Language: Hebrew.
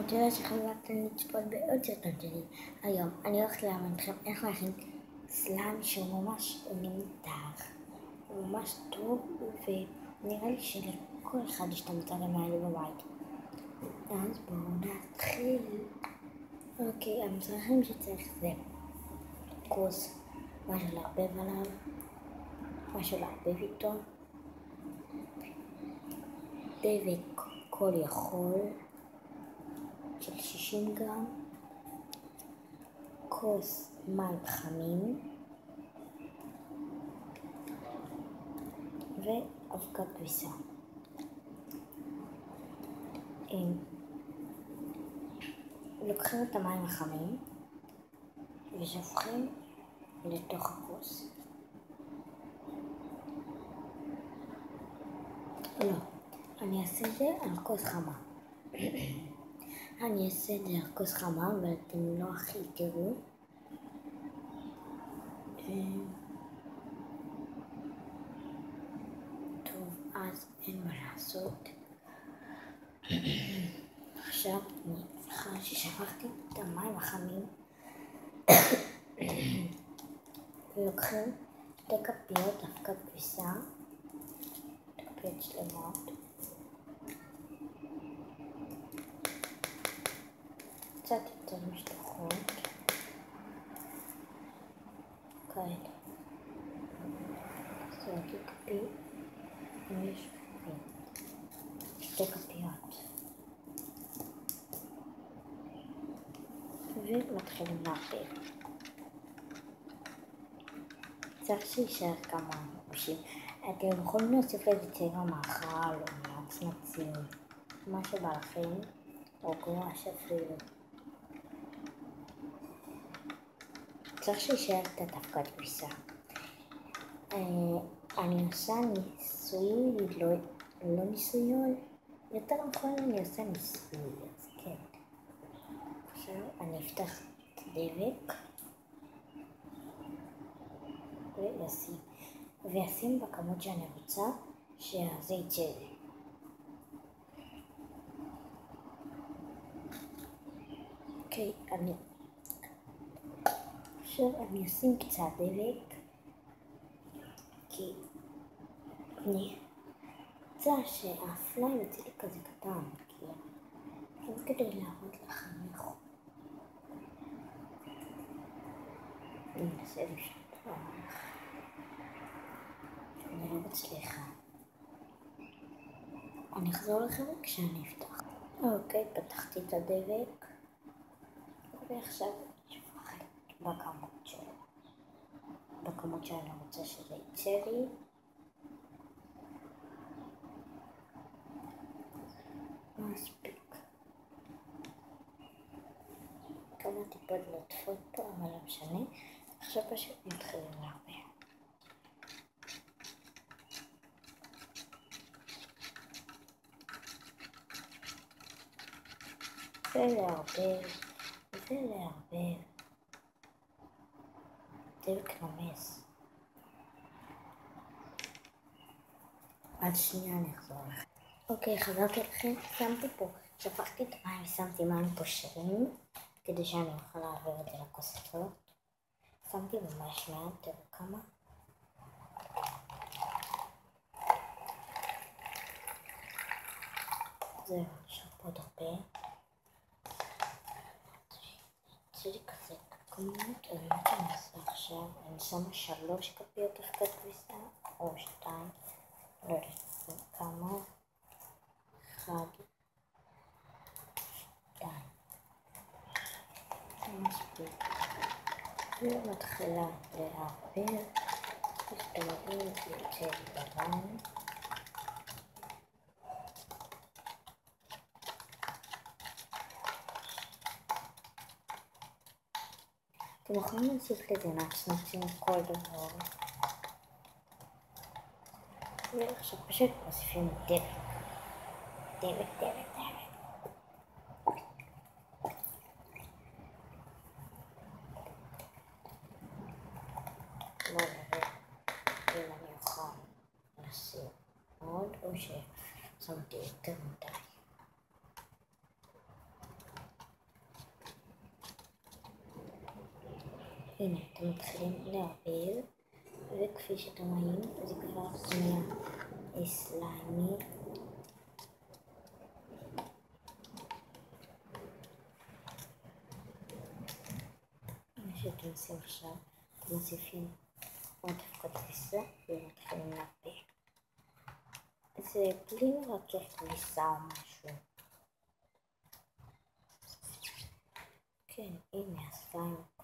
תודה שחזרתם לצפות בעוד סרטון שלי. היום אני הולכת ללמד אתכם איך להכין סלאם שהוא ממש נמתח. הוא ממש טוב ונראה לי שלכל אחד יש את המצבים האלה בבית. אז בואו נתחיל. אוקיי, המצרכים שצריך זה כוס, משהו לערבב עליו, משהו לערבב איתו, דבק כל יכול של 60 גרם, כוס מים חמים ואבקת כביסה. לוקחים את המים החמים ושופכים לתוך הכוס. לא, אני אעשה את זה על כוס חמה. אני אעשה את זה על כוס חמה, אבל אתם לא הכי תראו. טוב, אז אין מה לעשות. עכשיו אני אחרי ששפכתי את המים החמים ולוקחים שתי כפיות אבקת כביסה, כפיות שלמות, קצת יותר משטוחות כאלה. זורקים כפית ויש שתי כפיות ומתחילים לערבב. צריך שישאר כמה גושים. אתם יכולים להוסיף לזה צבע מאכל או מצמצים, מה שבא לכם, או גואש אפילו. צריך שישאר קצת אבקת כביסה. אני עושה ניסוי, לא ניסיון, יותר נכון אני עושה ניסוי, אז כן. עכשיו אני אפתח את הדבק ואשים בכמות שאני רוצה שהזית שלי. אוקיי, עכשיו אני אשים קצת דבק כי אני רוצה שהפליים יוצא לי כזה קטן, כאילו כדי להראות לכם איך הוא. אני אנסה לשטוח, אני לא מצליחה. אני אחזור לכם כשאני אפתח. אוקיי, פתחתי את הדבק ועכשיו אני שופכת בכמות שאני רוצה שזה יצא לי. מספיק. כמה טיפות נוטפות פה, אבל לא משנה. עכשיו פשוט מתחילים לערבב. ולערבב. דבק נמס. עד שנייה אני אחזור לכם. אוקיי, חזרתי לכם, שמתי פה, שפכתי את המים ושמתי מים פושרים כדי שאני אוכל להעביר את זה לכוס הזאת. שמתי ממש מעט, תראו כמה. זהו, נשאר פה עוד הרבה. יוצא לי כזה כמות, אז מה שאני אעשה עכשיו, אני שמה 3 כפיות אבקת כביסה, או 2, לא יודעת כמה. 1, 2. מספיק. ומתחילה לערבב. אתם רואים את זה יוצא לבן. אתם יכולים להוסיף לזה נצנצים כל דבר. ועכשיו פשוט מוסיפים דבק. בואו נראה אם אני אוכל לשים עוד או ששמתי יותר מדי. הנה, אתם מתחילים לערבב, וכפי שאתם רואים, זה כבר נהיה סליימי. מה שאתם עושים עכשיו, אתם מוסיפים עוד דווקא כביסה ומתחילים לערבב. זה בלי לרכך כביסה או משהו. כן, הנה הסליים.